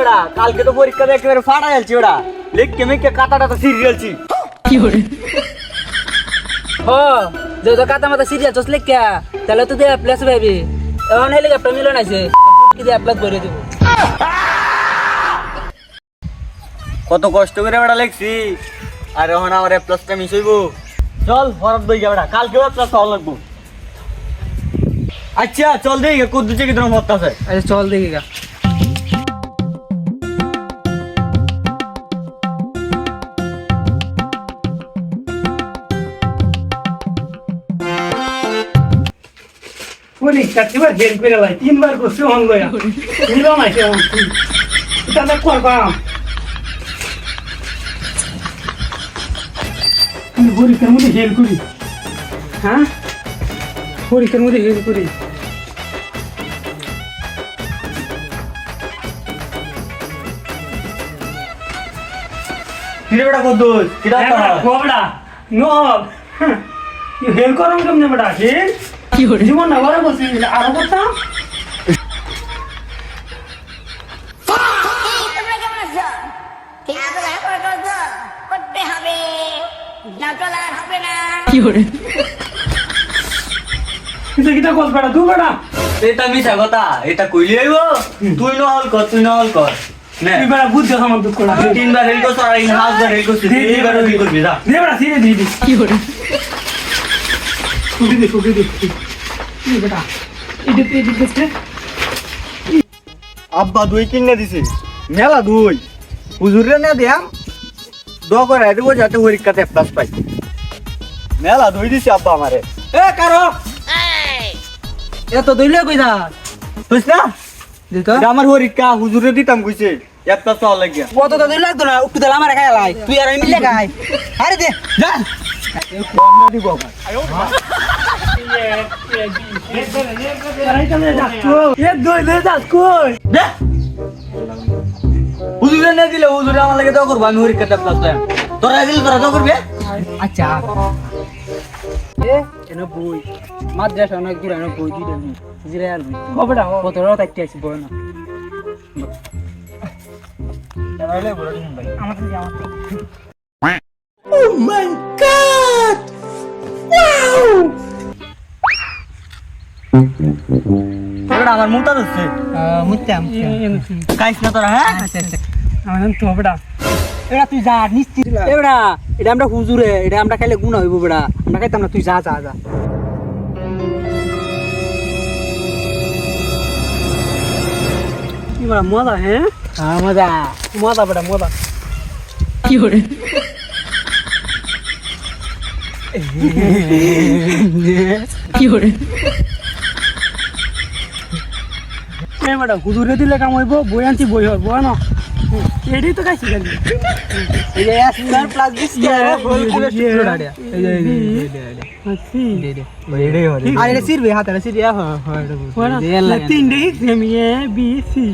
বেড়া কালকে তো পরীক্ষা দিয়ে একেবারে ফাটা যাচ্ছি ওরা লিখকে মেখে কাটাটা তো সিরিয়ালছি কি করে যত কাতা মাথা সিরিয়াল চস লেখা তাহলে তো দিয়ে প্লেস পাবি এখন হেলিকপ্টার মিলন আছে কি দিয়ে প্লাস করে দেব কত কষ্ট করে বেড়া লেখছি আর এখন আমার প্লাসটা মিস হইব চল হরফ দই বেড়া কালকে প্লাস হওয়া লাগবো আচ্ছা চল দেখি কত দুচে কি ধরনের মত আছে আচ্ছা চল দেখি গা পরীক্ষা এবার বের করে লাই 3 বার করছে অন লয়া মিলো না সে অন এটা করবাম পরীক্ষার মধ্যে হেল করি হ্যাঁ পরীক্ষার মধ্যে হেল করি কিরে বেটা কত দোষ কিরা গোবড়া নো হেল করম কেমনে বেটা হেল কি করে জীবন না বড় বলছি আরো করতাম তোমরা কেমন আছো? খেলাধুলা করছো? করতে হবে। না চলে আর হবে না। কি করে কিন্তু কিটা কল বেটা দু বেটা এটা মিছা কথা এটা কইলি আইব তুই নহল কর নে তুই বেটা বুঝ দেখা আমার দুঃখ করা তিনবার হেল করছ আর ইন হাউস বার হেল করছিস এইবার হেল করবি যা দে বেটা সিরে দি কি করে ফুটি দে এই বেটা এদিকে দেখতে আব্বা দুই কিনে দিছে মেলা দুই হুজুরে না দিয়াম দো করে দেবো যাতে পরীক্ষাতে প্লাস পাই মেলা দুই দিছে আব্বা আমারে এ কারো এত দইলে কই যা বুঝছ না দিত এটা আমার পরীক্ষা হুজুরে দিতাম কইছে এক প্লাস পাওয়া লাগিয়া কত তো দইলে লাগতো না একটু দিলাম আর খাই লাই তুই আর আমি মিলে খাই আরে দে যা দিব দে হুজুরে না দিলে হুজুরে আমার লাগে দাও করবো আমি পরীক্ষাতে প্লাস পাই তোরা দিলে তোরা দাও করবে আচ্ছা এ এনে বই মাদ্রাসা অনেক দূর এনে বই দিলে জিরে আর কবেটা কত রাত থাকতে আছি বই না আমার মুতা ধরছে মুত্তাম খাইস না তোরা হ্যাঁ আচ্ছা আচ্ছা আমার তো বেটা এরা তুই যা নিশ্চিত এবড়া এটা আমরা হুজুরে এটা আমরা খাইলে গুণ হইব বেড়া আমরা খাইতাম না তুই যা যা যা কি বড় মজা হ্যাঁ হ্যাঁ মজা মজা বেটা মজা কি করে কি করে এ বেটা হুজুরে দিলে কাম হইব বই আনছি বই হইব না এডি তো খাইছি খালি এই যে square plus B square whole কিউবের সূত্রটা এটা এই যে আছি এটাই হবে আর এটা সিরবে হাতে সিরিয়া হয় তিন দেখি এ বি সি